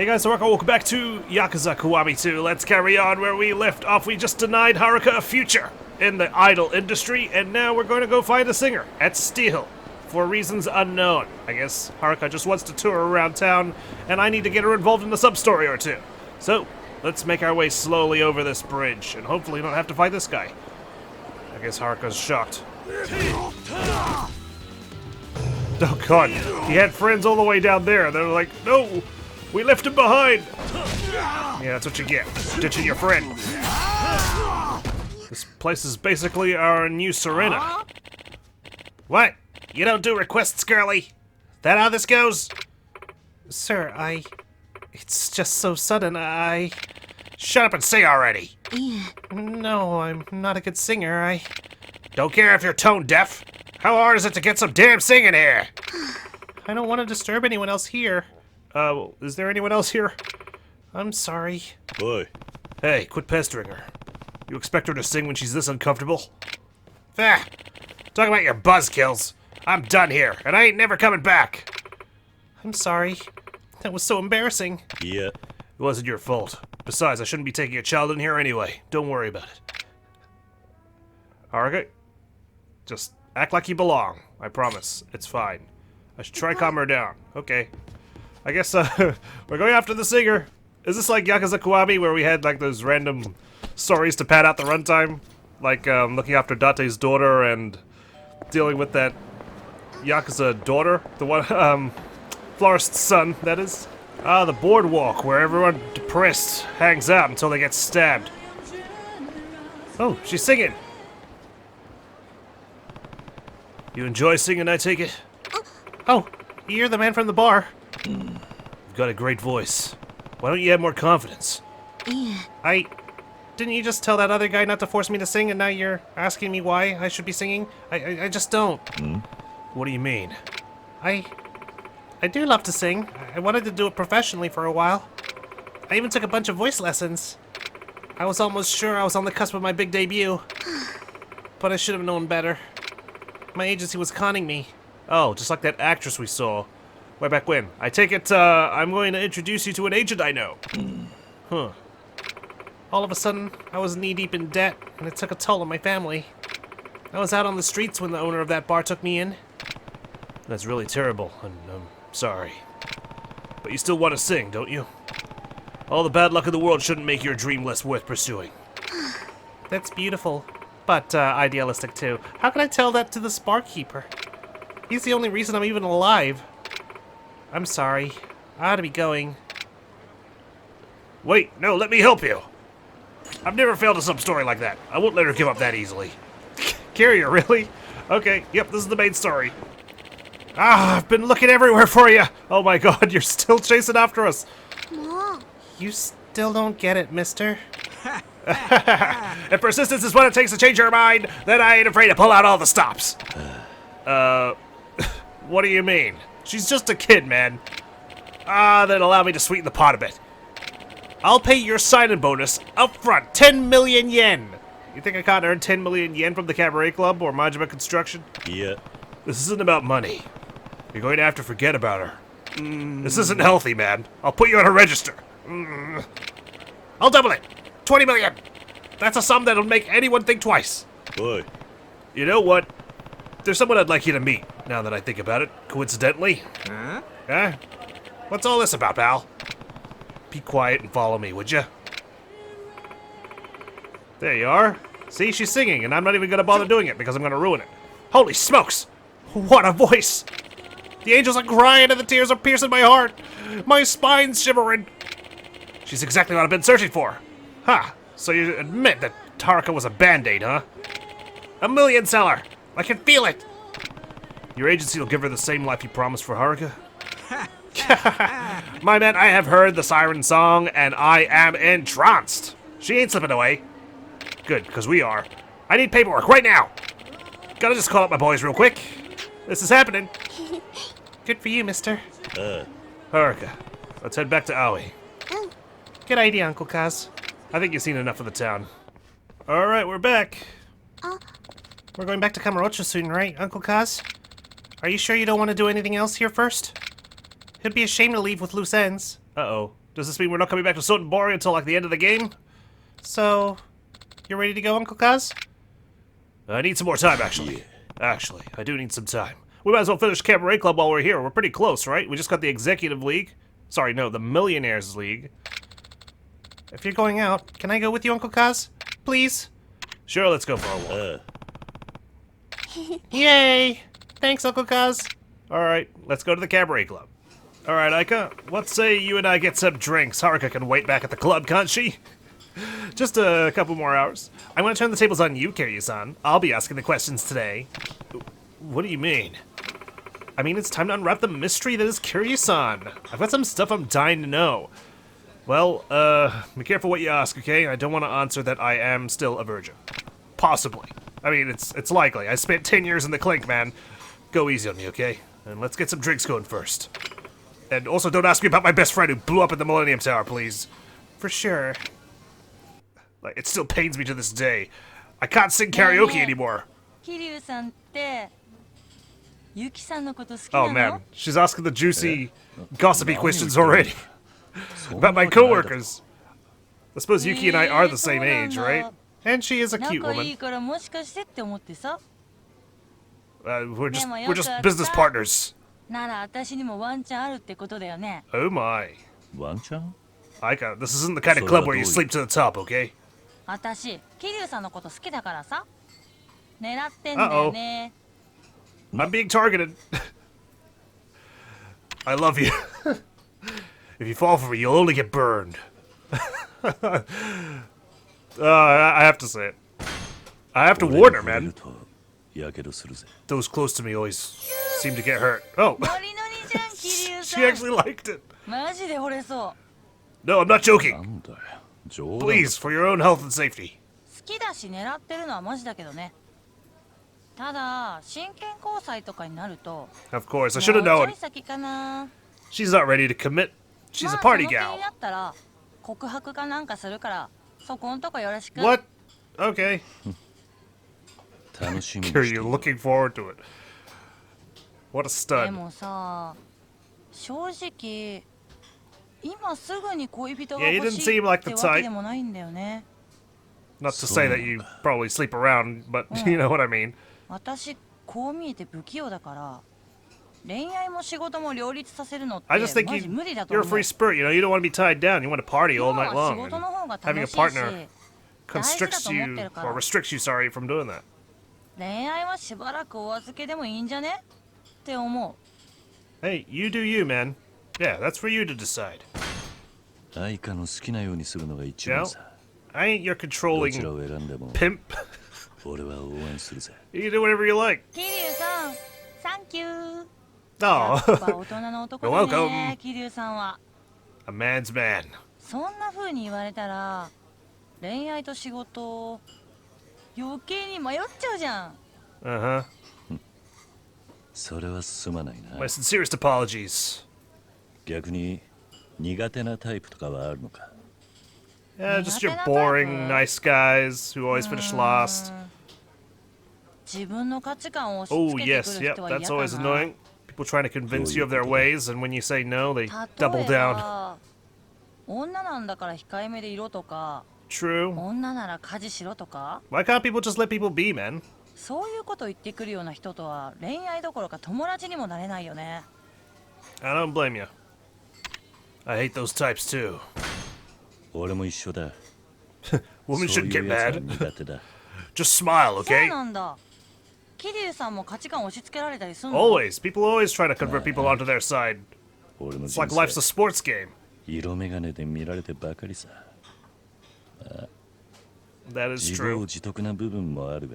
Hey guys, so welcome back to Yakuza Kiwami 2. Let's carry on where we left off. We just denied Haruka a future in the idol industry, and now we're going to go find a singer at Steel for reasons unknown. I guess Haruka just wants to tour around town, and I need to get her involved in a sub-story or two. So, let's make our way slowly over this bridge, and hopefully not have to fight this guy. I guess Haruka's shocked. Oh god, he had friends all the way down there. They're like, no! We left him behind! Yeah, that's what you get. Ditching your friend. This place is basically our new Serena. What? You don't do requests, girlie? That how this goes? Sir, it's just so sudden, Shut up and sing already! No, I'm not a good singer, Don't care if you're tone deaf. How hard is it to get some damn singing here? I don't want to disturb anyone else here. Is there anyone else here? I'm sorry. Boy. Hey, quit pestering her. You expect her to sing when she's this uncomfortable? Ah, talk about your buzzkills. I'm done here, and I ain't never coming back. I'm sorry. That was so embarrassing. Yeah. It wasn't your fault. Besides, I shouldn't be taking a child in here anyway. Don't worry about it. Haruka, just act like you belong. I promise. It's fine. I should try calm her down. Okay. I guess, we're going after the singer. Is this like Yakuza Kiwami, where we had, like, those random stories to pad out the runtime? Like, looking after Date's daughter and dealing with that Yakuza daughter? The one, florist's son, that is. Ah, the boardwalk, where everyone depressed hangs out until they get stabbed. Oh, she's singing. You enjoy singing, I take it? Oh, you're the man from the bar. You've got a great voice. Why don't you have more confidence? Didn't you just tell that other guy not to force me to sing, and now you're asking me why I should be singing? I just don't. What do you mean? I do love to sing. I wanted to do it professionally for a while. I even took a bunch of voice lessons. I was almost sure I was on the cusp of my big debut. But I should have known better. My agency was conning me. Oh, just like that actress we saw. Way back when. I take it, I'm going to introduce you to an agent I know. Huh. All of a sudden, I was knee-deep in debt, and it took a toll on my family. I was out on the streets when the owner of that bar took me in. That's really terrible, and I'm sorry. But you still want to sing, don't you? All the bad luck in the world shouldn't make your dream less worth pursuing. That's beautiful, but idealistic too. How can I tell that to this barkeeper? He's the only reason I'm even alive. I'm sorry. I ought to be going. Wait, no, let me help you. I've never failed a sub-story like that. I won't let her give up that easily. Carrier, really? Okay, yep, this is the main story. Ah, I've been looking everywhere for you. Oh my god, you're still chasing after us. You still don't get it, mister. If persistence is what it takes to change your mind, then I ain't afraid to pull out all the stops. What do you mean? She's just a kid, man. Then allow me to sweeten the pot a bit. I'll pay your sign-in bonus up front, 10 million yen. You think I can't earn 10 million yen from the Cabaret Club or Majima Construction? Yeah. This isn't about money. You're going to have to forget about her. This isn't healthy, man. I'll put you on a register. I'll double it. 20 million. That's a sum that'll make anyone think twice. Boy. You know what? There's someone I'd like you to meet, now that I think about it, coincidentally. Huh? What's all this about, pal? Be quiet and follow me, would you? There you are. See, she's singing, and I'm not even gonna bother doing it because I'm gonna ruin it. Holy smokes! What a voice! The angels are crying and the tears are piercing my heart. My spine's shivering. She's exactly what I've been searching for. Huh, so you admit that Haruka was a band-aid, huh? A million seller! I can feel it! Your agency will give her the same life you promised for Haruka? My man, I have heard the siren song, and I am entranced. She ain't slipping away. Good, because we are. I need paperwork right now. Gotta just call up my boys real quick. This is happening. Good for you, mister. Haruka, let's head back to Aoi. Good idea, Uncle Kaz. I think you've seen enough of the town. Alright, we're back. We're going back to Kamurocho soon, right, Uncle Kaz? Are you sure you don't want to do anything else here first? It'd be a shame to leave with loose ends. Uh-oh. Does this mean we're not coming back to Sotenbori until like the end of the game? So, you're ready to go, Uncle Kaz? I need some more time, actually. Yeah. Actually, I do need some time. We might as well finish Cabaret Club while we're here. We're pretty close, right? We just got the Executive League. Sorry, no, the Millionaires League. If you're going out, can I go with you, Uncle Kaz? Please? Sure, let's go for a walk. Yay! Thanks, Uncle Kaz. Alright, let's go to the Cabaret Club. Alright, Aika, let's say you and I get some drinks. Haruka can wait back at the club, can't she? Just a couple more hours. I'm gonna turn the tables on you, Kiryu-san. I'll be asking the questions today. What do you mean? I mean, it's time to unwrap the mystery that is Kiryu-san. I've got some stuff I'm dying to know. Well, be careful what you ask, okay? I don't want to answer that I am still a virgin. Possibly. I mean, it's likely. I spent 10 years in the clink, man. Go easy on me, okay? And let's get some drinks going first. And also don't ask me about my best friend who blew up at the Millennium Tower, please. For sure. Like, it still pains me to this day. I can't sing karaoke anymore. Oh man, she's asking the juicy, gossipy questions already. About my coworkers. I suppose Yuki and I are the same age, right? And she is a cute woman. We're just business partners. Oh my. Aika, this isn't the kind of club where you sleep to the top, okay? Uh-oh. I'm being targeted. I love you. If you fall for me, you'll only get burned. I have to say it. I have to warn her, man. Those close to me always seem to get hurt. Oh. She actually liked it. No, I'm not joking. Please, for your own health and safety. Of course, I should have known. She's not ready to commit. She's a party gal. What? Okay. Kiryu, looking forward to it. What a stud. Yeah, you didn't seem like the type. Not to say that you probably sleep around, but you know what I mean. I just think you're a free spirit, you know, you don't want to be tied down, you want to party all night long. And having a partner constricts you, or restricts you, sorry, from doing that. Hey, you do you, man. Yeah, that's for you to decide. You know, I ain't your controlling pimp. You can do whatever you like. Oh, you're welcome. A man's man. Uh-huh. My sincerest apologies. Yeah, just your boring, nice guys who always finish last. Oh, yes, yep, that's always annoying. People trying to convince you of their ways, and when you say no, they double down. True. Why can't people just let people be, man? I don't blame you. I hate those types too. Women shouldn't get mad. Just smile, okay? Always. People always try to convert people onto their side. It's like life's a sports game. That is true.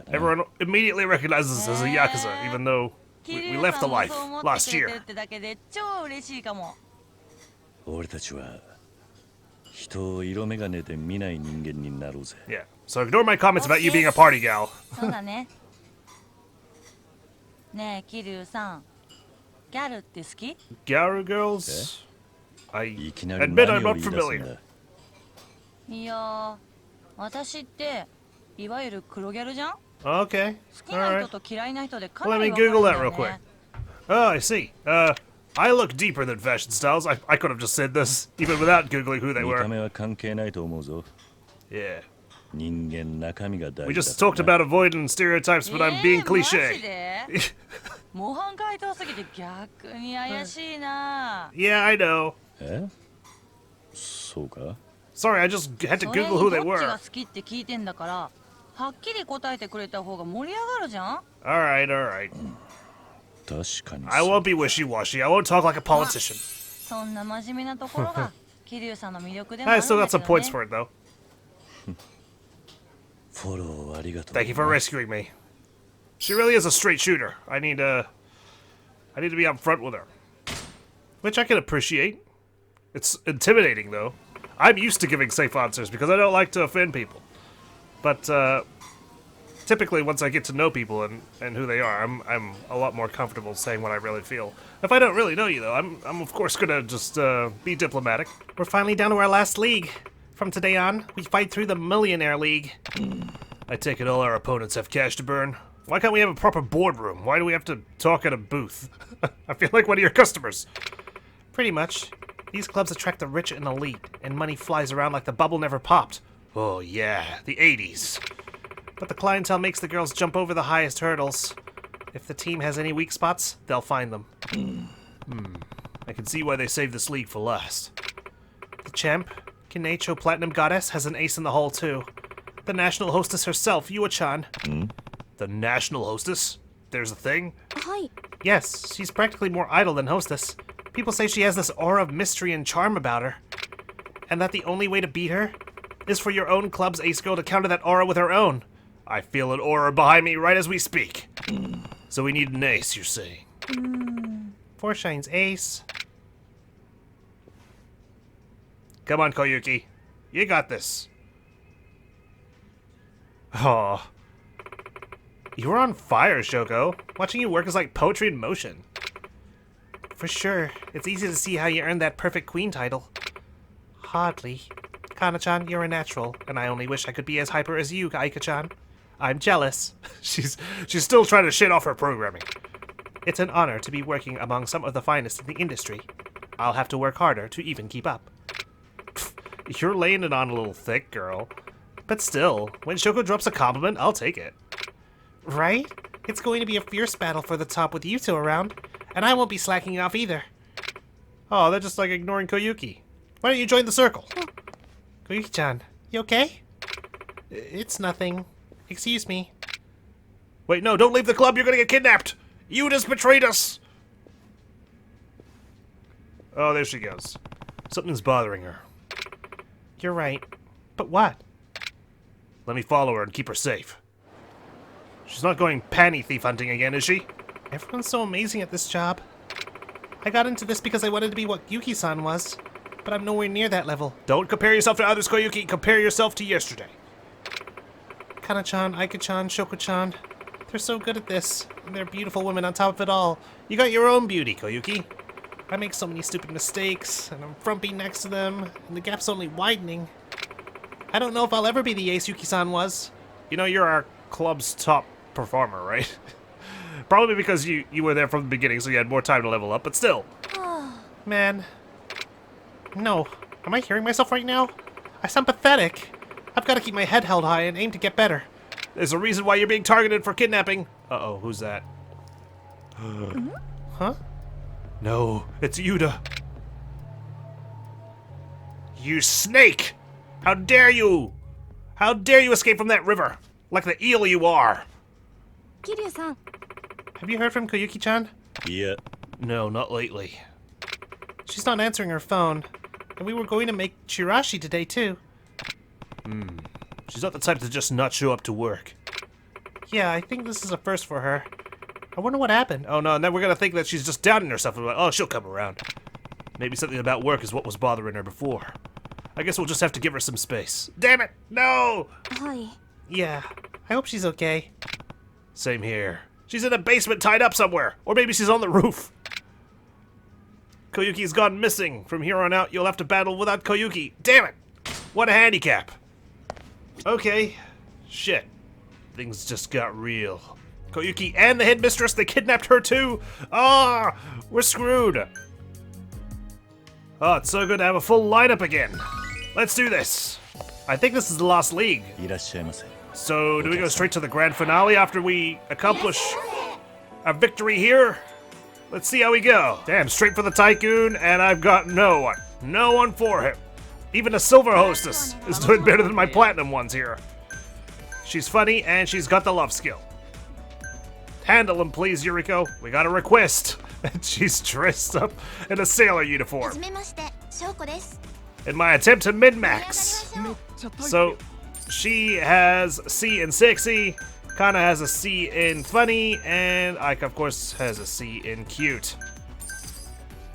Everyone immediately recognizes us as a Yakuza, even though we left the life last year. Yeah, so ignore my comments about you being a party gal. Gyaru girls? I admit I'm not familiar. Okay, alright. Let me Google that real quick. Oh, I see. I look deeper than fashion styles. I could have just said this, even without googling who they were. Yeah. We just talked about avoiding stereotypes, but I'm being cliche. Yeah, I know. Sorry, I just had to Google who they were. Alright, alright. I won't be wishy-washy. I won't talk like a politician. I still got some points for it, though. Thank you for rescuing me. She really is a straight shooter. I need to be upfront with her. Which I can appreciate. It's intimidating, though. I'm used to giving safe answers because I don't like to offend people. But, typically, once I get to know people and who they are, I'm a lot more comfortable saying what I really feel. If I don't really know you, though, I'm of course gonna just be diplomatic. We're finally down to our last league. From today on, we fight through the Millionaire League. I take it all our opponents have cash to burn. Why can't we have a proper boardroom? Why do we have to talk at a booth? I feel like one of your customers. Pretty much. These clubs attract the rich and elite, and money flies around like the bubble never popped. Oh yeah, the 80s. But the clientele makes the girls jump over the highest hurdles. If the team has any weak spots, they'll find them. I can see why they saved this league for last. The champ, Kinecho Platinum Goddess, has an ace in the hole too. The national hostess herself, Yua-chan. The national hostess? There's a thing? Hi. Yes, she's practically more idol than hostess. People say she has this aura of mystery and charm about her. And that the only way to beat her is for your own club's ace girl to counter that aura with her own. I feel an aura behind me right as we speak. So we need an ace, you're saying? Forshine's ace. Come on, Koyuki. You got this. Oh. You were on fire, Shoko. Watching you work is like poetry in motion. For sure. It's easy to see how you earned that perfect queen title. Hardly. Kana-chan, you're a natural, and I only wish I could be as hyper as you, Aika-chan. I'm jealous. She's still trying to shit off her programming. It's an honor to be working among some of the finest in the industry. I'll have to work harder to even keep up. Pfft, you're laying it on a little thick, girl. But still, when Shoko drops a compliment, I'll take it. Right? It's going to be a fierce battle for the top with you two around, and I won't be slacking off either. Oh, they're just like ignoring Koyuki. Why don't you join the circle? Koyuki-chan, you okay? It's nothing. Excuse me. Wait, no, don't leave the club, you're gonna get kidnapped! You just betrayed us! Oh, there she goes. Something's bothering her. You're right. But what? Let me follow her and keep her safe. She's not going panty thief hunting again, is she? Everyone's so amazing at this job. I got into this because I wanted to be what Yuki-san was, but I'm nowhere near that level. Don't compare yourself to others, Koyuki. Compare yourself to yesterday. Kana-chan, Aika-chan, Shoko-chan. They're so good at this, and they're beautiful women on top of it all. You got your own beauty, Koyuki. I make so many stupid mistakes, and I'm frumpy next to them, and the gap's only widening. I don't know if I'll ever be the ace Yuki-san was. You know, you're our club's top performer, right? Probably because you were there from the beginning, so you had more time to level up, but still. Man. No. Am I hearing myself right now? I sound pathetic. I've got to keep my head held high and aim to get better. There's a reason why you're being targeted for kidnapping. Uh-oh, who's that? Huh? No, it's Yuda. You snake! How dare you! How dare you escape from that river? Like the eel you are! Kiryu-san. Have you heard from Koyuki-chan? Yeah. No, not lately. She's not answering her phone. And we were going to make chirashi today, too. She's not the type to just not show up to work. Yeah, I think this is a first for her. I wonder what happened. Oh no, and then we're gonna think that she's just doubting herself. And we're like, oh, she'll come around. Maybe something about work is what was bothering her before. I guess we'll just have to give her some space. Damn it! No! Hi. Yeah, I hope she's okay. Same here. She's in a basement tied up somewhere. Or maybe she's on the roof. Koyuki's gone missing. From here on out, you'll have to battle without Koyuki. Damn it! What a handicap. Okay. Shit. Things just got real. Koyuki and the headmistress, they kidnapped her too! Ah! We're screwed! Oh, it's so good to have a full lineup again. Let's do this. I think this is the last league. いらっしゃいませ。 So, do we go straight to the grand finale after we accomplish a victory here? Let's see how we go. Damn, straight for the Tycoon, and I've got no one. No one for him. Even the Silver Hostess is doing better than my Platinum ones here. She's funny, and she's got the love skill. Handle him, please, Yuriko. We got a request. And she's dressed up in a sailor uniform. はじめまして、翔子です。 In my attempt to 盛り min-max. 上がりましょう。 So, she has C in sexy, Kana has a C in funny, and Aika, of course, has a C in cute.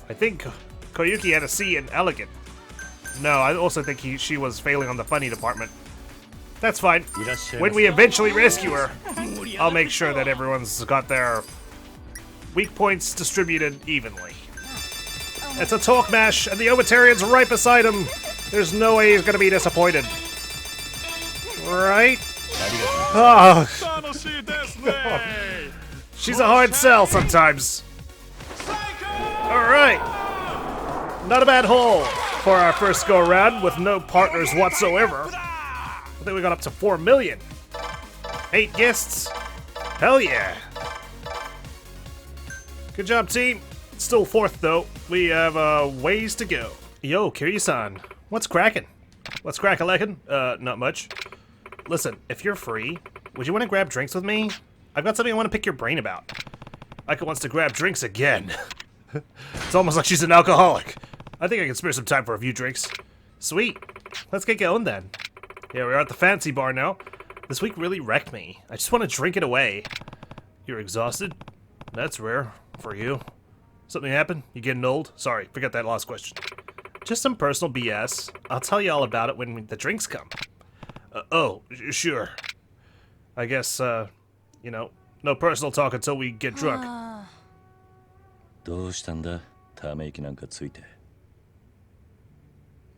I think Koyuki had a C in elegant. No, I also think she was failing on the funny department. That's fine. いらっしゃいませ。 When we eventually rescue her, I'll make sure that everyone's got their weak points distributed evenly. It's a talk mash, and the Obatarian's right beside him. There's no way he's gonna be disappointed. Right? Oh. She's a hard sell sometimes. Alright. Not a bad haul for our first go around with no partners whatsoever. I think we got up to 4 million. 8 guests. Hell yeah. Good job, team. Still fourth, though. We have ways to go. Yo, Kiryu-san. What's cracking? What's crack-a-leckin'? Not much. Listen, if you're free, would you want to grab drinks with me? I've got something I want to pick your brain about. Aika wants to grab drinks again. It's almost like she's an alcoholic. I think I can spare some time for a few drinks. Sweet. Let's get going then. Yeah, we're at the fancy bar now. This week really wrecked me. I just want to drink it away. You're exhausted? That's rare. For you. Something happened? You getting old? Sorry, forget that last question. Just some personal BS. I'll tell you all about it when the drinks come. Sure. I guess, you know, no personal talk until we get drunk. どうしたんだ？ため息なんかついて。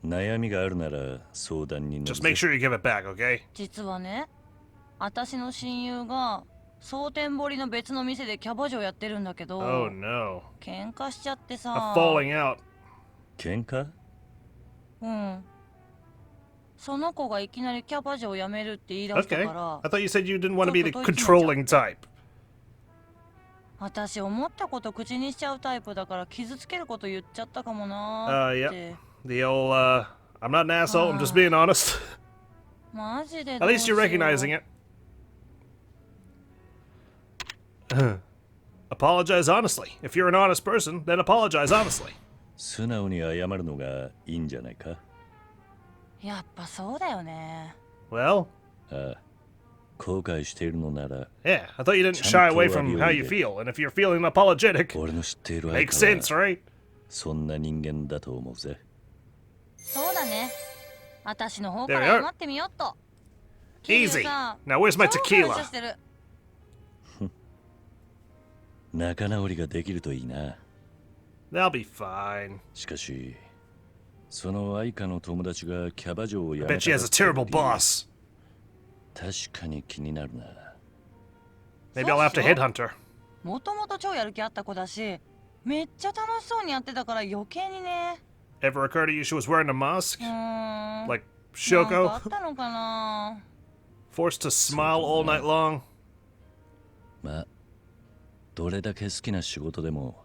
悩みがあるなら相談に乗るぜ。 Just make sure you give it back, okay? 実はね、私の親友が蒼天堀の別の店でキャバ嬢やってるんだけど、 Oh no. 喧嘩しちゃって A さ。 falling out. 喧嘩？うん。その子がいきなりキャバ嬢を辞めるって言い出した Okay. から。 I thought you said you didn't want to be the controlling type. 私思ったこと口にしちゃうタイプだから傷つけること言っちゃったかもなーって。The old, I'm not an asshole, I'm just being honest. マジで At least you're recognizing it. Apologize honestly. If you're an honest person, then apologize honestly. 素直に謝るのがいいんじゃないか？やっぱそうだよね。 Well, ああ、後悔しているのなら、 yeah, I thought you didn't shy away from how you feel, and if you're feeling apologetic, 俺の知っている makes 相 sense, 手は right? そんな人間だと思うぜ。そうだね。私の方か There ら we are. 謝ってみよっと。 Easy. Now where's my 超感謝 tequila? してる。仲直りができるといいな。 They'll be fine. しかし、その愛花の友達がキャバ嬢を辞 I め bet she た has a terrible boss. 確かに気になるな。 Maybe I'll have to headhunt her. もともと超やる気あった子だし、めっちゃ楽しそうにやってたから余計にね。 Ever occurred to you she was wearing a mask? なん Like かあ Shoko? ったのかな。 Forced to smile all night long? まあ、どれだけ好きな仕事でも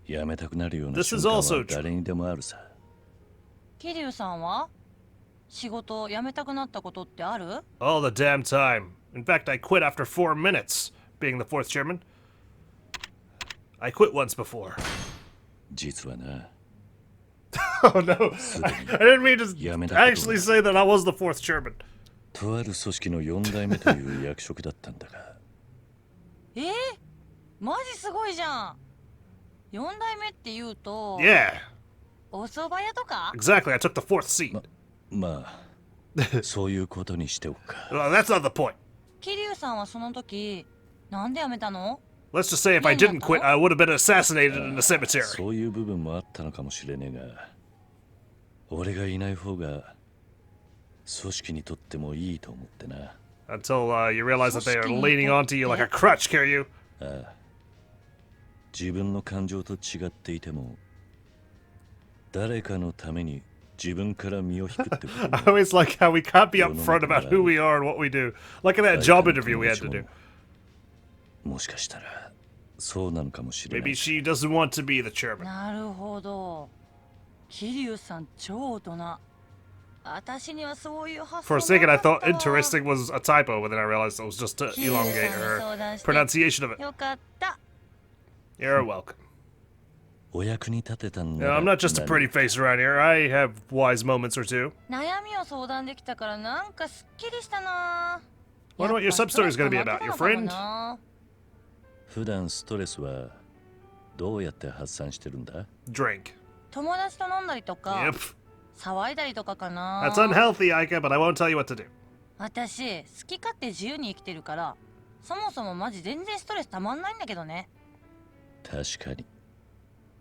辞めたくなるような This 瞬 is 間 also は誰にでもあるさ。桐生さんは仕事辞めたくなったことってある？ All the damn time. In fact, I quit after 4 minutes, being the fourth chairman. I quit once before. 実はな、 Oh no. I didn't mean to actually say that I was the fourth chairman. とある組織の4代目という役職だったんだが。マジすごいじゃん。4代目って言うと、 Yeah, お蕎麦屋とか？ exactly. I took the fourth seat. まあ、そういうことにしておくか。 Well, that's not the point. 桐生さんはその時なんで辞めたの？ Let's just say if I didn't quit, I would have been assassinated in the cemetery. そういう部分もあったのかもしれねえが、俺がいない方が組織にとってもいいと思ってな。 Until you realize that they are leaning onto you like a crutch, Kiryu. 自分の感情と違っていても誰かのために自分から身を引くってこと I always like how we can't be upfront about who we are and what we do. Like in that job interview we had to do. もしかしたらそうなのかもしれない Maybe she doesn't want to be the chairman. なるほど。桐生さん超大人。私にはそういう発想 For a second, I なかっ thought たわ interesting was a typo, but then I realized it was just to elongate her pronunciation of it. よかった。 You're welcome. お役に立てたん You だ know, I'm not just a pretty face around here. I have wise moments or two. 悩みを相談できたからなんかすっきりしたな。 Wonder what your sub-story is going to be about. Your friend? 普段ストレスはどうやって発散してるんだ Drink. 友達と飲んだりとか、 Yep. 騒いだりとかかな。 That's unhealthy, Aika, but I won't tell you what to do. 私、好き勝手自由に生きてるから、そもそもマジ全然ストレスたまんないんだけどね。確かに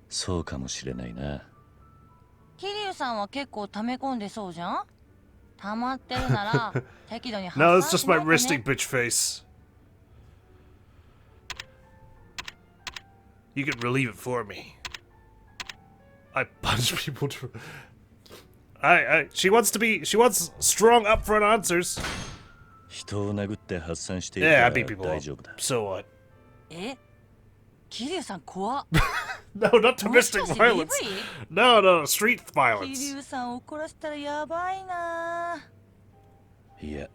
そうかもしれないな桐生さんは結構溜め込んでそうじゃん。溜まってるなら適度に発 No, 散 it's し just な my いと resting ね。 bitch face. You can relieve it for me. I punch people to... she wants strong upfront answers. 人を殴って発散している Yeah, か I ら beat people 大 up. 丈夫だ So what? え、桐生さん怖っ。 No, not もしか domestic して violence. No, no, street 桐 violence. 生さん怒らせたらやばいな。いや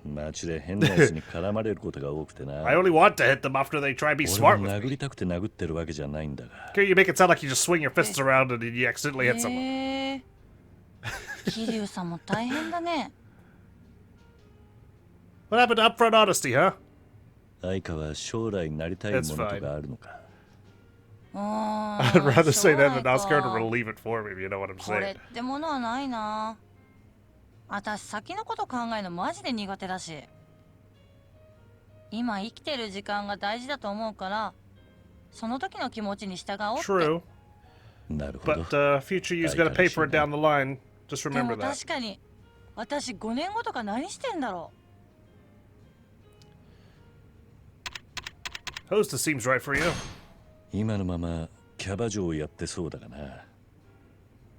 街で変なやつに絡まれることが多くてな I only want to hit them after they try to be 俺 smart も with 殴 me. りたくて殴ってるわけじゃないんだが Okay, you make it sound like you just swing your fists around and you accidentally hit someone. へえ。桐生さんも大変だね。 What happened to upfront honesty, huh? 愛花は将来なりたいものとかあるのか I'd rather say that than ask her to 将来か relieve it for me, if you know what I'm これ saying. ってものはないな。私先のこと考えるのマジで苦手だし。今生きてる時間が大事だと思うから、その時の気持ちに従おうって。 True, なるほど but future you's gonna pay for it down the line. Just で remember も that. 確かに、私5年後とか何してんだろ Hostess seems right for you. 今のままキャバ嬢をやってそうだがなう。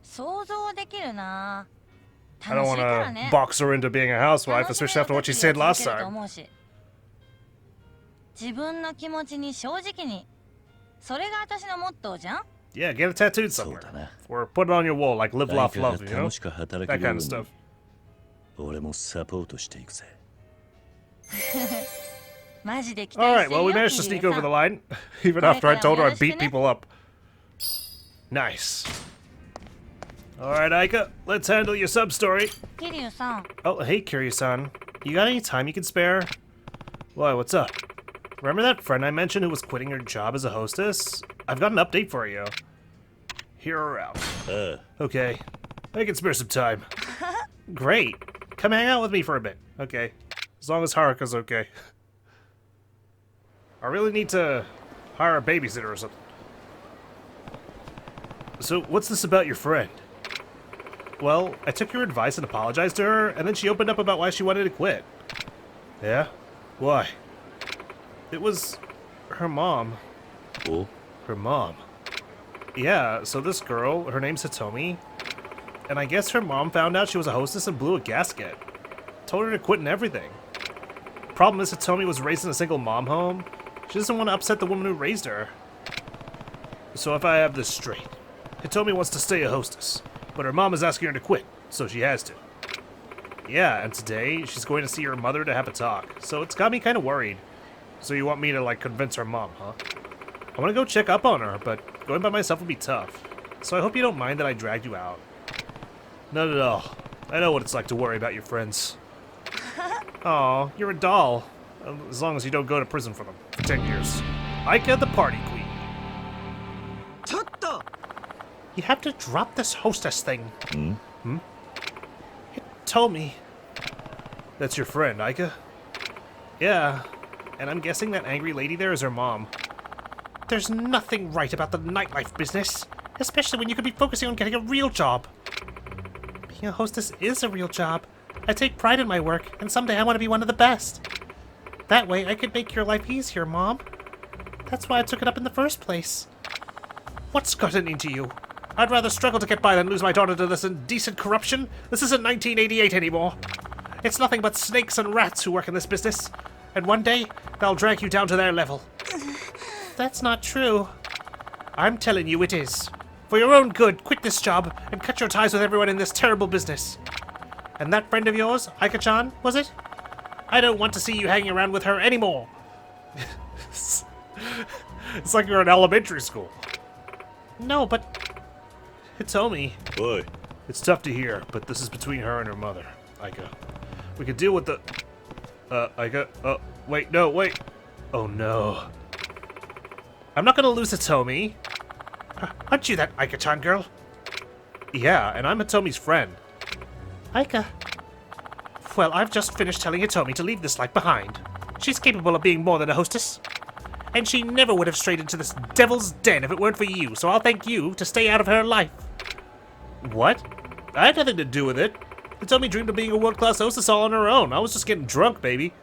想像できるな。 I 楽 don't しいから want to ね。 box her into being a housewife, 楽しみ especially after を what she said 続 last けると time. 思うし。自分の気持ちに正直に。それが私のモットーじゃん。 Yeah, get it tattooed そう somewhere. だな Or put it on your wall, like live, 愛 laugh, 花 love, が you know? 楽しく働け That るよ kind う of に stuff. 俺もサポートしていくぜマジで期 Alright, 待してる well, よ。 we managed to 桐 sneak 生 over さ the ん line, even after I told her I beat people up. Nice. Alright, Aika, let's handle your sub story. 桐生さん、 Oh, hey, Kiryu-san. You got any time you can spare? Why, what's up? Remember that friend I mentioned who was quitting her job as a hostess? I've got an update for you. Hear her out. Okay. I can spare some time. Great. Come hang out with me for a bit. Okay. As long as Haruka's okay. I really need to hire a babysitter or something. So, what's this about your friend? Well, I took your advice and apologized to her, and then she opened up about why she wanted to quit. Yeah? Why? It was her mom. お Her mom. Yeah, so this girl, her name's Hitomi, and I guess her mom found out she was a hostess and blew a gasket. Told her to quit and everything. Problem is, Hitomi was raised in a single mom home. She doesn't want to upset the woman who raised her. So if I have this straight, Hitomi wants to stay a hostess, but her mom is asking her to quit, so she has to. Yeah, and today, she's going to see her mother to have a talk, so it's got me kind of worried. So you want me to, like, convince her mom, huh? I want to go check up on her, but going by myself would be tough. So I hope you don't mind that I dragged you out. Not at all. I know what it's like to worry about your friends. Aw, you're a doll. As long as you don't go to prison for them. For 10 years. Aika the party queen. You have to drop this hostess thing. Hmm? Hitomi. That's your friend, Aika? Yeah. And I'm guessing that angry lady there is her mom. There's nothing right about the nightlife business, especially when you could be focusing on getting a real job. Being a hostess is a real job. I take pride in my work, and someday I want to be one of the best. That way, I could make your life easier, Mom. That's why I took it up in the first place. What's gotten into you? I'd rather struggle to get by than lose my daughter to this indecent corruption. This isn't 1988 anymore. It's nothing but snakes and rats who work in this business. And one day, they'll drag you down to their level. That's not true. I'm telling you it is. For your own good, quit this job and cut your ties with everyone in this terrible business. And that friend of yours, Aika-chan, was it? I don't want to see you hanging around with her anymore. It's like you're in elementary school. No, but... Hitomi. Boy. It's tough to hear, but this is between her and her mother, Aika. We could deal with the... Aika... Oh, wait, no, wait. Oh, no. I'm not gonna lose Hitomi. Aren't you that Aika-chan girl? Yeah, and I'm Hitomi's friend. Aika. Well, I've just finished telling Hitomi to leave this life behind. She's capable of being more than a hostess. And she never would have strayed into this devil's den if it weren't for you, so I'll thank you to stay out of her life. What? I had nothing to do with it. Hitomi dreamed of being a world-class hostess all on her own. I was just getting drunk, baby.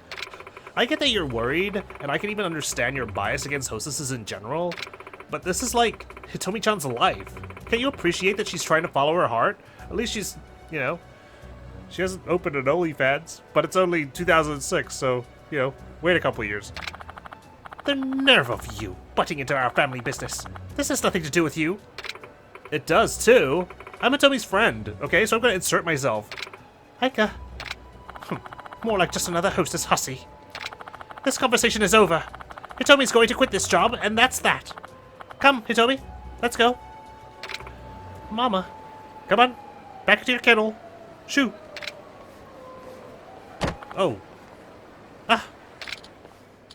I get that you're worried, and I can even understand your bias against hostesses in general, but this is like Hitomi-chan's life. Can't you appreciate that she's trying to follow her heart? At least she's, you know, she hasn't opened an OnlyFans, but it's only 2006, so, you know, wait a couple years. The nerve of you, butting into our family business. This has nothing to do with you. It does, too. I'm Hitomi's friend, okay? So I'm gonna insert myself. Aika. More like just another hostess hussy. This conversation is over. Hitomi's going to quit this job, and that's that. Come, Hitomi. Let's go. Mama. Come on. Back into your kennel. Shoo. Oh. Ah.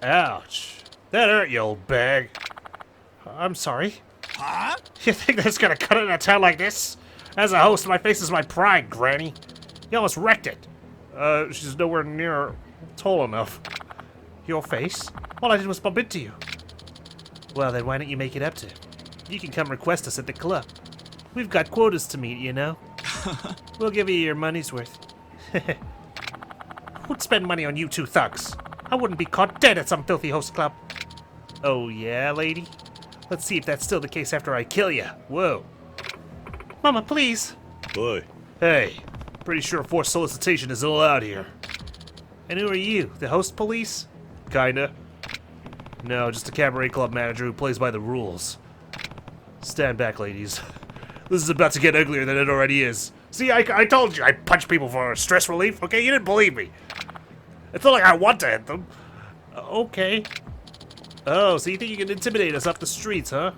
Ouch. That hurt, you old bag. I'm sorry. Huh? You think that's gonna cut it in a town like this? As a host, my face is my pride, Granny. You almost wrecked it. She's nowhere near tall enough. Your face? All I did was bump into you. Well, then why don't you make it up to him? You can come request us at the club. We've got quotas to meet, you know? We'll give you your money's worth. Who'd spend money on you two thugs? I wouldn't be caught dead at some filthy host club. Oh yeah, lady? Let's see if that's still the case after I kill you. Whoa. Mama, please. Boy. Hey, pretty sure forced solicitation isn't allowed here. And who are you, the host police? Kinda. No, just a cabaret club manager who plays by the rules. Stand back, ladies. This is about to get uglier than it already is. See, I told you I punch people for stress relief, okay? You didn't believe me. It's not like I want to hit them. Okay. Oh, so you think you can intimidate us up the streets, huh?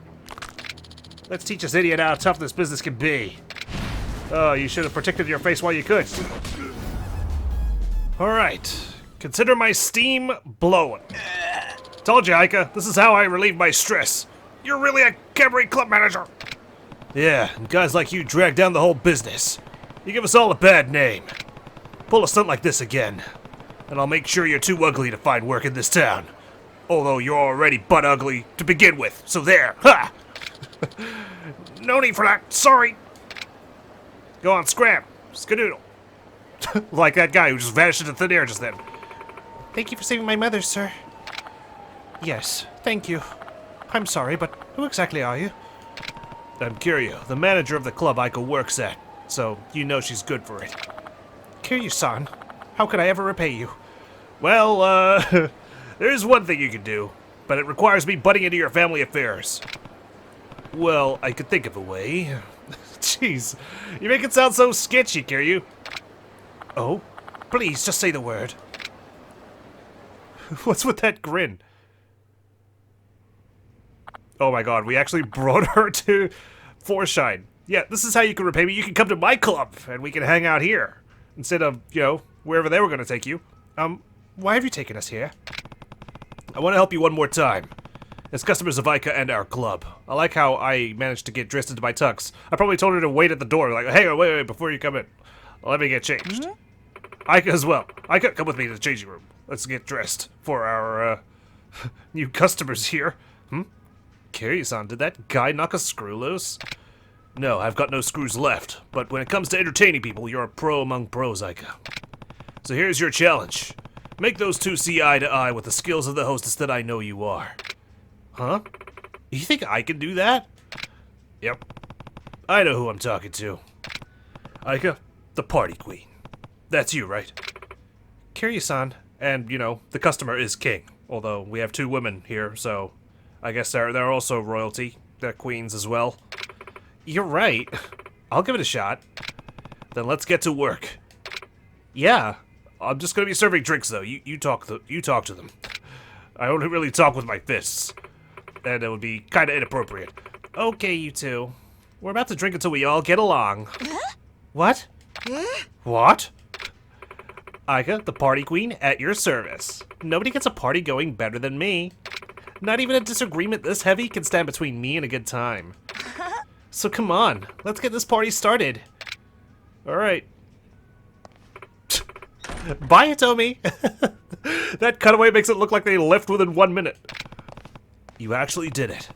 Let's teach this idiot how tough this business can be. Oh, you should have protected your face while you could. Alright. Consider my steam blowing. Told you, Aika, this is how I relieve my stress. You're really a cabaret club manager. Yeah, and guys like you drag down the whole business. You give us all a bad name. Pull a stunt like this again, and I'll make sure you're too ugly to find work in this town. Although you're already butt ugly to begin with, so there. Ha! No need for that, sorry. Go on, scram. Skadoodle. Like that guy who just vanished into thin air just then. Thank you for saving my mother, sir. Yes, thank you. I'm sorry, but who exactly are you? I'm Kiryu, the manager of the club Aika works at, so you know she's good for it. Kiryu-san, how could I ever repay you? Well, there is one thing you can do, but it requires me butting into your family affairs. Well, I could think of a way. Jeez, you make it sound so sketchy, Kiryu. Oh, please, just say the word. What's with that grin? Oh my god, we actually brought her to Forshine. Yeah, this is how you can repay me. You can come to my club, and we can hang out here. Instead of, you know, wherever they were going to take you. Why have you taken us here? I want to help you one more time. As customers of Aika and our club. I like how I managed to get dressed into my tux. I probably told her to wait at the door, like, hey, wait, before you come in. Let me get changed. Aika as well. Aika, come with me to the changing room. Let's get dressed for our, new customers here. Kiryu-san, did that guy knock a screw loose? No, I've got no screws left, but when it comes to entertaining people, you're a pro among pros, Aika. So here's your challenge. Make those two see eye to eye with the skills of the hostess that I know you are. Huh? You think I can do that? Yep. I know who I'm talking to. Aika, the party queen. That's you, right? Kiryu-san. And, you know, the customer is king. Although, we have 2 women here, so... I guess they're also royalty. They're queens as well. You're right. I'll give it a shot. Then let's get to work. Yeah. I'm just gonna be serving drinks, though. You talk to them. I only really talk with my fists. And it would be kinda inappropriate. Okay, you two. We're about to drink until we all get along. What? What? Aika, the party queen, at your service. Nobody gets a party going better than me. Not even a disagreement this heavy can stand between me and a good time. So come on, let's get this party started. Alright. Bye, Hitomi! That cutaway makes it look like they left within 1 minute. You actually did it.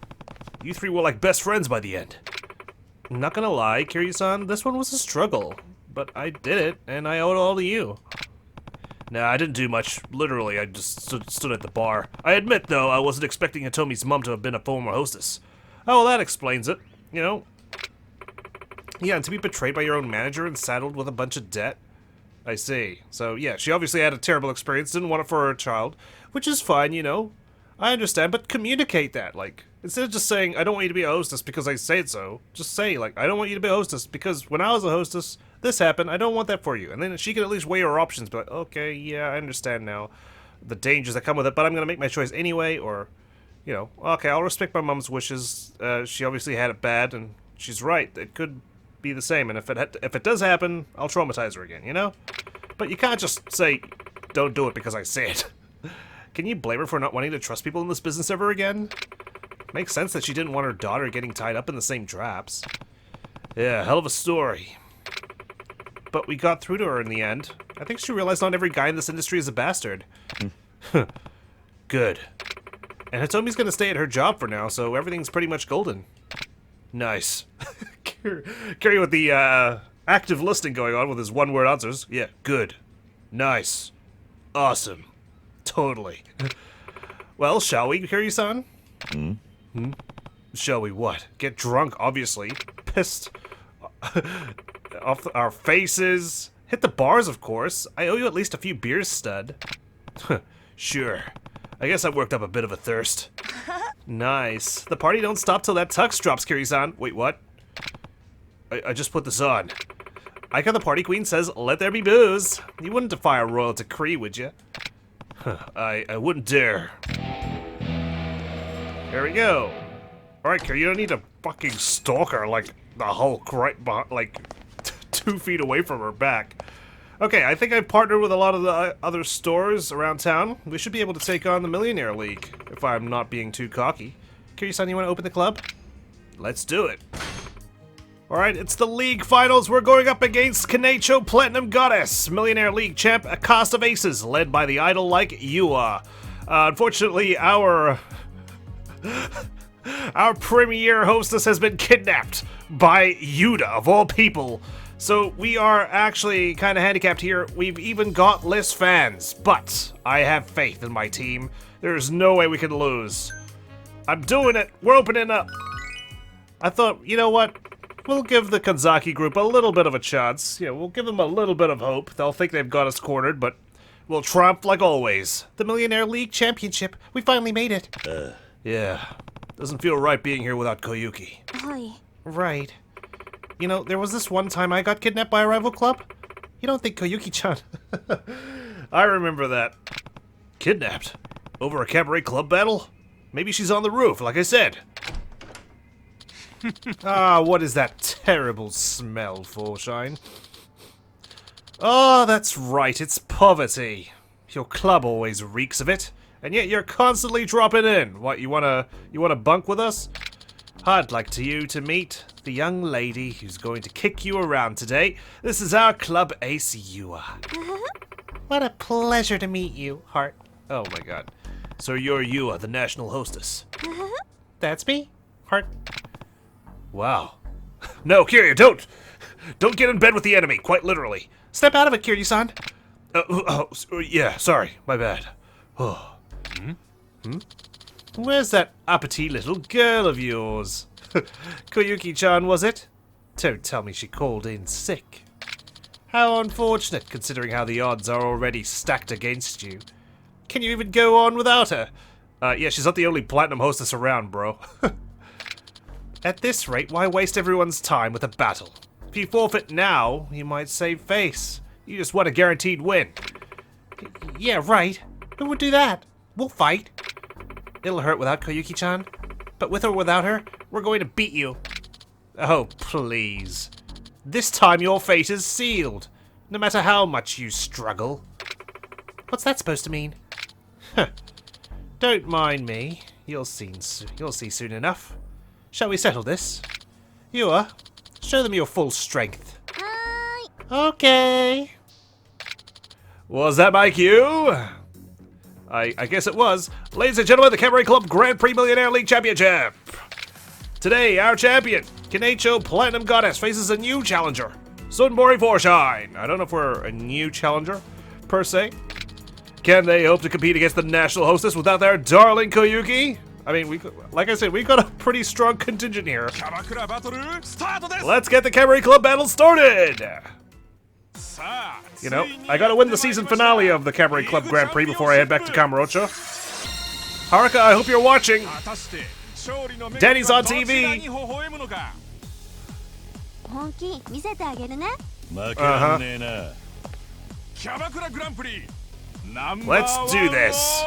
You 3 were like best friends by the end. I'm not gonna lie, Kiryu-san, this one was a struggle. But I did it, and I owe it all to you. Nah, I didn't do much. Literally, I just stood at the bar. I admit, though, I wasn't expecting Hitomi's mom to have been a former hostess. Oh, well, that explains it. You know? Yeah, and to be betrayed by your own manager and saddled with a bunch of debt? I see. So, yeah, she obviously had a terrible experience, didn't want it for her child. Which is fine, you know? I understand, but communicate that, like... Instead of just saying, I don't want you to be a hostess because I said so, just say, like, I don't want you to be a hostess because when I was a hostess, this happened, I don't want that for you. And then she can at least weigh her options, be like, okay, yeah, I understand now the dangers that come with it, but I'm gonna make my choice anyway, or, you know, okay, I'll respect my mom's wishes. She obviously had it bad, and she's right, it could be the same, and if it does happen, I'll traumatize her again, you know? But you can't just say, don't do it because I say it. Can you blame her for not wanting to trust people in this business ever again? Makes sense that she didn't want her daughter getting tied up in the same traps. Yeah, hell of a story. But we got through to her in the end. I think she realized not every guy in this industry is a bastard. Good. And Hitomi's gonna stay at her job for now, so everything's pretty much golden. Nice. Kiryu with the active listening going on with his one-word answers. Yeah, good. Nice. Awesome. Totally. Well, shall we, Kiryu-san? Shall we what? Get drunk, obviously. Pissed off our faces. Hit the bars, of course. I owe you at least a few beers, stud. Sure. I guess I worked up a bit of a thirst. Nice. The party don't stop till that tux drops, Kiryu-san. Wait, what? I just put this on. Aika the party queen says, let there be booze. You wouldn't defy a royal decree, would you? I wouldn't dare. There we go. Alright, Kiryu, you don't need to fucking stalk her like the Hulk right behind, like 2 feet away from her back. Okay, I think I've partnered with a lot of the other stores around town. We should be able to take on the Millionaire League, if I'm not being too cocky. Kiryu-san, you want to open the club? Let's do it. Alright, it's the League Finals. We're going up against Kanecho Platinum Goddess, Millionaire League champ, a cast of aces, led by the idol-like Yua. Unfortunately, our premier hostess has been kidnapped by Yuda, of all people. So we are actually kind of handicapped here. We've even got less fans, but I have faith in my team. There's no way we can lose. I'm doing it. We're opening up. I thought, you know what? We'll give the Kanzaki group a little bit of a chance. Yeah, we'll give them a little bit of hope. They'll think they've got us cornered, but we'll triumph like always. The Millionaire League Championship. We finally made it. Yeah. Doesn't feel right being here without Koyuki. Hi. Right. You know, there was this one time I got kidnapped by a rival club. You don't think Koyuki-chan... I remember that. Kidnapped? Over a cabaret club battle? Maybe she's on the roof, like I said. Ah, what is that terrible smell, Forshine? Oh, that's right, it's poverty. Your club always reeks of it, and yet you're constantly dropping in. What, you wanna bunk with us? I'd like you to meet the young lady who's going to kick you around today. This is our club ace, Yua. What a pleasure to meet you, Heart. Oh my god. So you're Yua, the national hostess. That's me, Heart. Wow. No, Kiryu, don't! Don't get in bed with the enemy, quite literally. Step out of it, Kiryu-san. Yeah, sorry, my bad. Oh. Where's that uppity little girl of yours? Koyuki-chan, was it? Don't tell me she called in sick. How unfortunate, considering how the odds are already stacked against you. Can you even go on without her? Yeah, she's not the only platinum hostess around, bro. At this rate, why waste everyone's time with a battle? If you forfeit now, you might save face. You just want a guaranteed win. Yeah, right. Who would do that? We'll fight. It'll hurt without Koyuki-chan. But with or without her, we're going to beat you. Oh, please. This time your fate is sealed, no matter how much you struggle. What's that supposed to mean? Huh. Don't mind me. You'll see soon enough. Shall we settle this? Yua, show them your full strength. Okay. Was that my cue? I guess it was. Ladies and gentlemen, the Cabaret Club Grand Prix Millionaire League Championship. Today, our champion, Kanacho Platinum Goddess, faces a new challenger, Sotenbori Forshine. I don't know if we're a new challenger, per se. Can they hope to compete against the national hostess without their darling Koyuki? I mean, like I said, we got a pretty strong contingent here. Let's get the Cabaret Club battle started! You know, I gotta win the season finale of the Cabaret Club Grand Prix before I head back to Kamurocho. Haruka, I hope you're watching! Danny's on TV! Let's do this!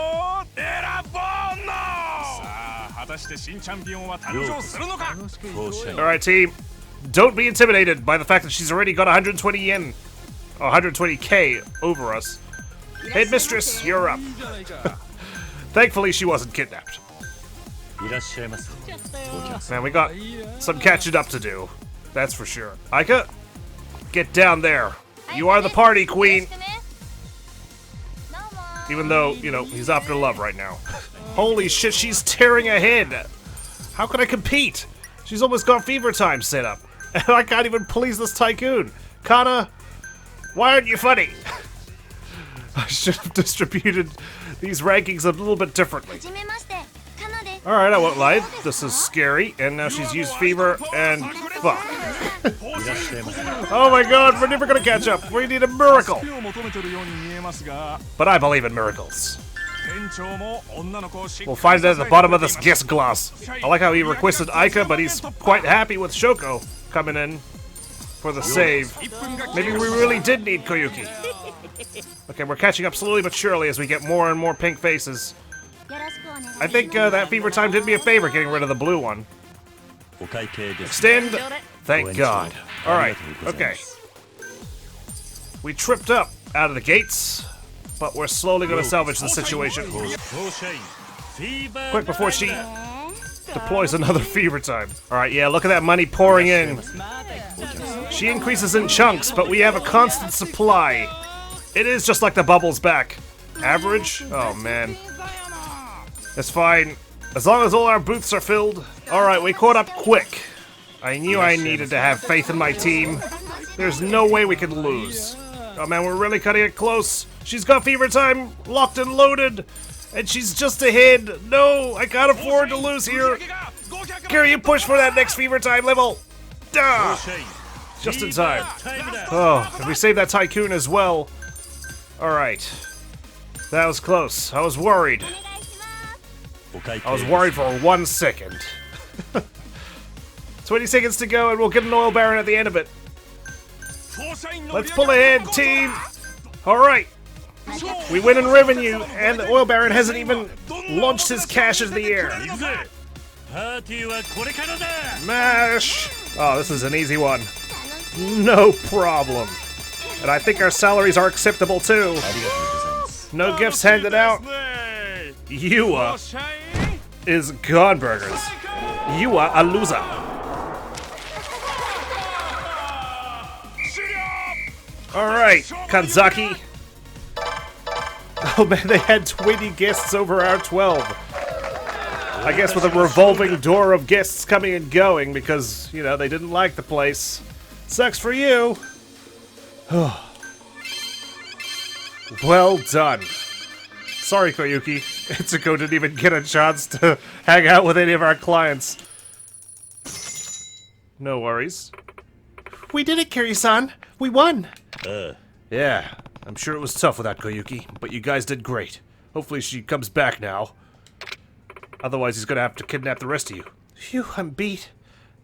Alright, team. Don't be intimidated by the fact that she's already got 120 yen. Or 120k over us. Headmistress, you're up. Thankfully, she wasn't kidnapped. Man, we got some catching up to do. That's for sure. Aika, get down there. You are the party queen. Even though, you know, he's after love right now. Holy shit, she's tearing ahead. How can I compete? She's almost got fever time set up. And I can't even please this tycoon. Kana, why aren't you funny? I should have distributed these rankings a little bit differently. Alright, I won't lie. This is scary. And now she's used fever and fuck. Oh my god, we're never gonna catch up. We need a miracle. But I believe in miracles. We'll find it at the bottom of this guest glass. I like how he requested Aika, but he's quite happy with Shoko coming in for the save. Maybe we really did need Koyuki. Okay, we're catching up slowly but surely as we get more and more pink faces. I think that fever time did me a favor getting rid of the blue one. Extend. Thank God. Alright, okay. We tripped up out of the gates, but we're slowly going to salvage the situation. Quick before she deploys another fever time. Alright, yeah, look at that money pouring in. She increases in chunks, but we have a constant supply. It is just like the bubbles back. Average? Oh, man. That's fine. As long as all our booths are filled. Alright, we caught up quick. I knew I needed to have faith in my team. There's no way we could lose. Oh man, we're really cutting it close. She's got fever time locked and loaded. And she's just ahead. No, I can't afford to lose here. Kiryu, push for that next fever time level. Duh. Just in time. Oh, and we saved that tycoon as well. Alright. That was close. I was worried. I was worried for 1 second. 20 seconds to go and we'll get an oil baron at the end of it. Let's pull ahead, team! Alright. We win in revenue and the oil baron hasn't even launched his cash into the air. Mash! Oh, this is an easy one. No problem. And I think our salaries are acceptable too. No gifts handed out. Yua is gone burgers. Yua a loser. Alright, Kanzaki. Oh man, they had 20 guests over our 12. I guess with a revolving door of guests coming and going because, you know, they didn't like the place. Sucks for you. Well done. Sorry, Koyuki. Itsuko didn't even get a chance to hang out with any of our clients. No worries. We did it, Kiryu-san! We won! Yeah, I'm sure it was tough without Koyuki, but you guys did great. Hopefully she comes back now. Otherwise he's gonna have to kidnap the rest of you. Phew, I'm beat.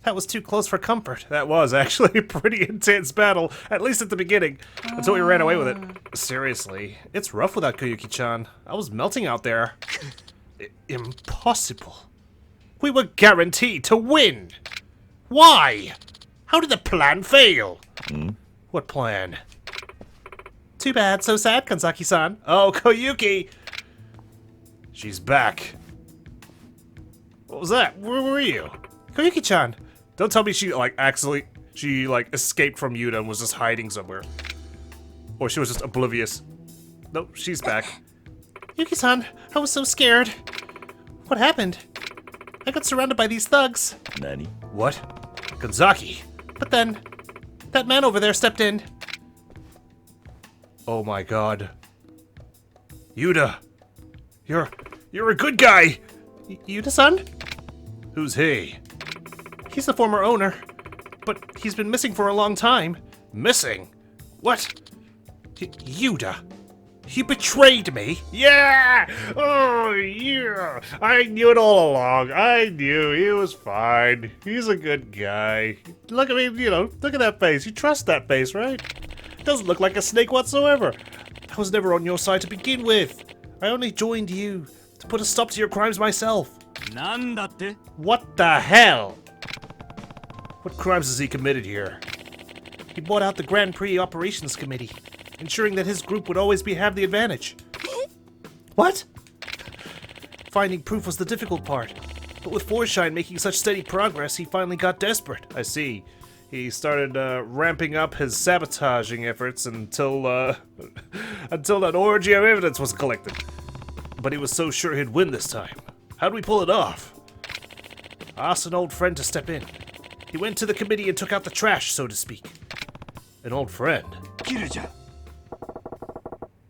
That was too close for comfort. That was actually a pretty intense battle, at least at the beginning, until we ran away with it. Seriously, it's rough without Koyuki-chan. I was melting out there. Impossible. We were guaranteed to win! Why? How did the plan fail? What plan? Too bad, so sad, Kanzaki-san. Oh, Koyuki! She's back. What was that? Where were you? Koyuki-chan. Don't tell me she, escaped from Yuta and was just hiding somewhere. Or she was just oblivious. Nope, she's back. Yuki-san, I was so scared. What happened? I got surrounded by these thugs. Nani? What? Kanzaki? But then, that man over there stepped in. Oh my god. Yuta! You're a good guy! Yuta-san? Who's he? He's the former owner, but he's been missing for a long time. Missing? What? Yuta? You betrayed me? Yeah! Oh, yeah! I knew it all along. I knew he was fine. He's a good guy. Look at me, look at that face. You trust that face, right? Doesn't look like a snake whatsoever. I was never on your side to begin with. I only joined you to put a stop to your crimes myself. What the hell? What crimes has he committed here? He bought out the Grand Prix Operations Committee, ensuring that his group would always have the advantage. What? Finding proof was the difficult part, but with Forshine making such steady progress, he finally got desperate. I see. He started ramping up his sabotaging efforts until an orgy of evidence was collected. But he was so sure he'd win this time. How'd we pull it off? I asked an old friend to step in. He went to the committee and took out the trash, so to speak. An old friend?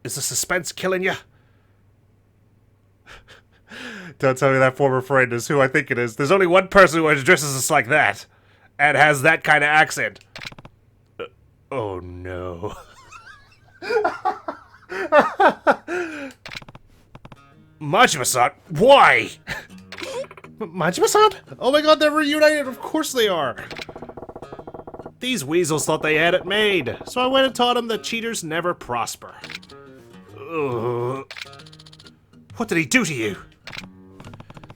Is the suspense killing you? Don't tell me that former friend is who I think it is. There's only one person who addresses us like that. And has that kind of accent. Oh no. Majima-san, why? Majima-san? Oh my god, they're reunited, of course they are. These weasels thought they had it made, so I went and taught them that cheaters never prosper. What did he do to you?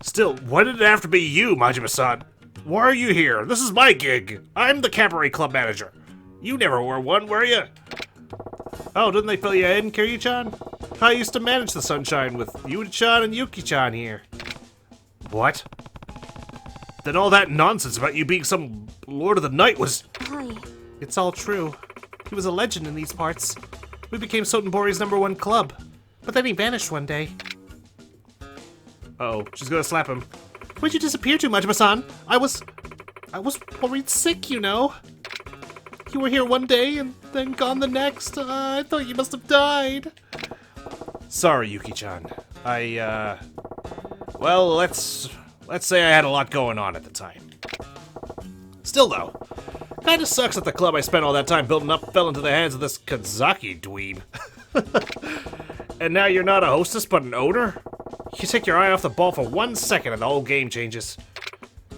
Still, why did it have to be you, Majima-san? Why are you here? This is my gig. I'm the Cabaret Club manager. You never were one, were you? Oh, didn't they fill you in, Kiryu-chan? I used to manage the Sunshine with Yuta-chan and Yuki-chan here. What? Then all that nonsense about you being some Lord of the Night was... It's all true. He was a legend in these parts. We became Sotenbori's #1 club. But then he vanished one day. Uh-oh, she's gonna slap him. Where'd you disappear to, Majima-san? I was worried sick, you know. You were here one day and then gone the next. I thought you must have died. Sorry, Yuki-chan. Well, let's say I had a lot going on at the time. Still, though, kinda sucks that the club I spent all that time building up fell into the hands of this Kanzaki dweeb. And now you're not a hostess, but an owner? You take your eye off the ball for 1 second and the whole game changes.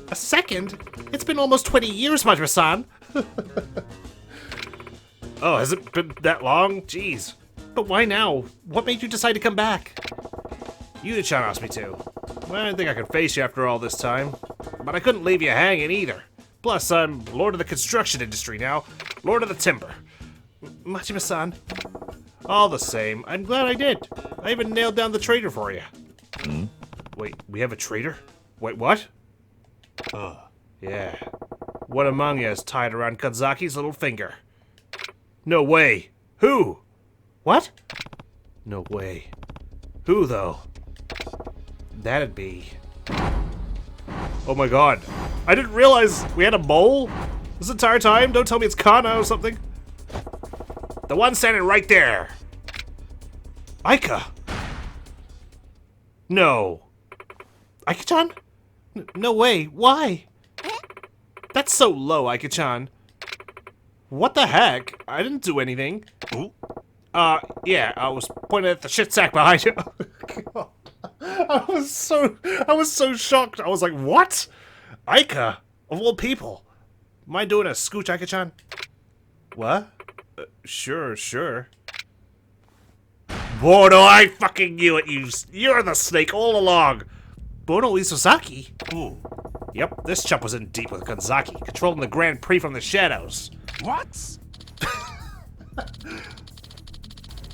A second? It's been almost 20 years, Majima-san. Oh, has it been that long? Jeez. But why now? What made you decide to come back? Yuta-chan asked me to. Well, I didn't think I could face you after all this time. But I couldn't leave you hanging either. Plus, I'm Lord of the construction industry now. Lord of the timber. Majima-san. All the same, I'm glad I did. I even nailed down the traitor for you. Wait, we have a traitor? Wait, what? Yeah. One among you is tied around Kanzaki's little finger. No way. Who? What? No way. Who, though? That'd be... Oh my god. I didn't realize we had a mole this entire time. Don't tell me it's Kana or something. The one standing right there. Aika. No. Aika-chan? No way. Why? That's so low, Aika-chan. What the heck? I didn't do anything. Ooh. Yeah, I was pointing at the shit sack behind you. I was so shocked. I was like, what? Aika, of all people. Am I doing a scooch, Aika-chan? What? Sure. Bono, I fucking knew it. You're the snake all along. Bono Isozaki? Ooh. Yep, this chump was in deep with Kanzaki, controlling the Grand Prix from the shadows. What?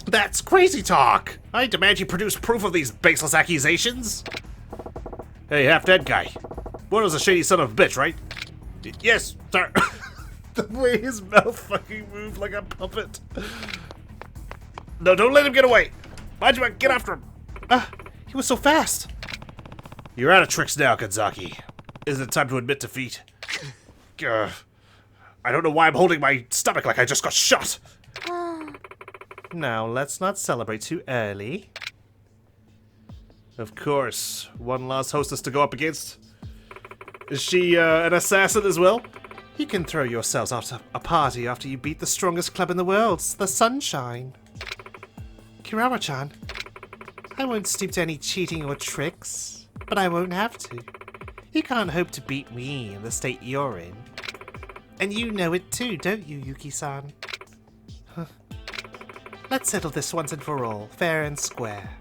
That's crazy talk! I demand you produce proof of these baseless accusations! Hey, half-dead guy. Bono's a shady son of a bitch, right? Yes, sir. The way his mouth fucking moved like a puppet. No, don't let him get away! Majima, get after him! He was so fast! You're out of tricks now, Kanzaki. Isn't it time to admit defeat? I don't know why I'm holding my stomach like I just got shot! Now, let's not celebrate too early. Of course, one last hostess to go up against. Is she an assassin as well? You can throw yourselves out a party after you beat the strongest club in the world, the Sunshine. Kirara-chan, I won't stoop to any cheating or tricks, but I won't have to. You can't hope to beat me in the state you're in. And you know it too, don't you, Yuki-san? Let's settle this once and for all, fair and square.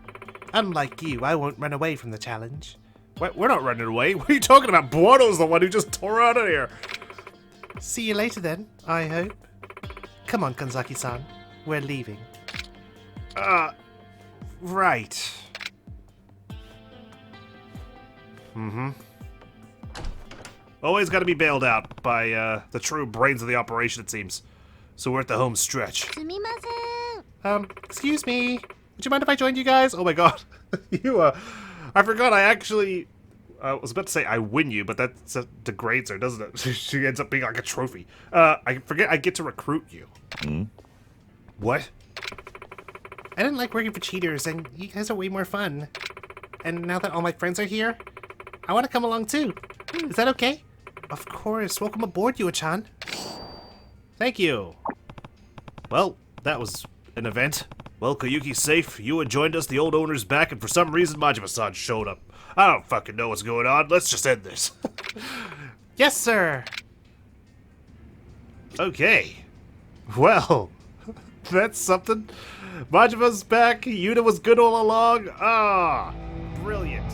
Unlike you, I won't run away from the challenge. We're not running away. What are you talking about? Buono's the one who just tore out of here. See you later then, I hope. Come on, Kanzaki-san. We're leaving. Right. Always got to be bailed out by the true brains of the operation, it seems. So we're at the home stretch. すみません Excuse me. Would you mind if I joined you guys? Oh my god. I forgot I actually... I was about to say I win you, but that degrades her, doesn't it? She ends up being like a trophy. I forget I get to recruit you. What? I didn't like working for cheaters, and you guys are way more fun. And now that all my friends are here, I want to come along too. Is that okay? Of course. Welcome aboard, Yua-chan. Thank you. Well, that was an event. Well, Koyuki's safe. Yua joined us, the old owner's back, and for some reason Majima-san showed up. I don't fucking know what's going on. Let's just end this. Yes, sir. Okay. Well, that's something. Majima's back. Yuna was good all along. Ah, brilliant.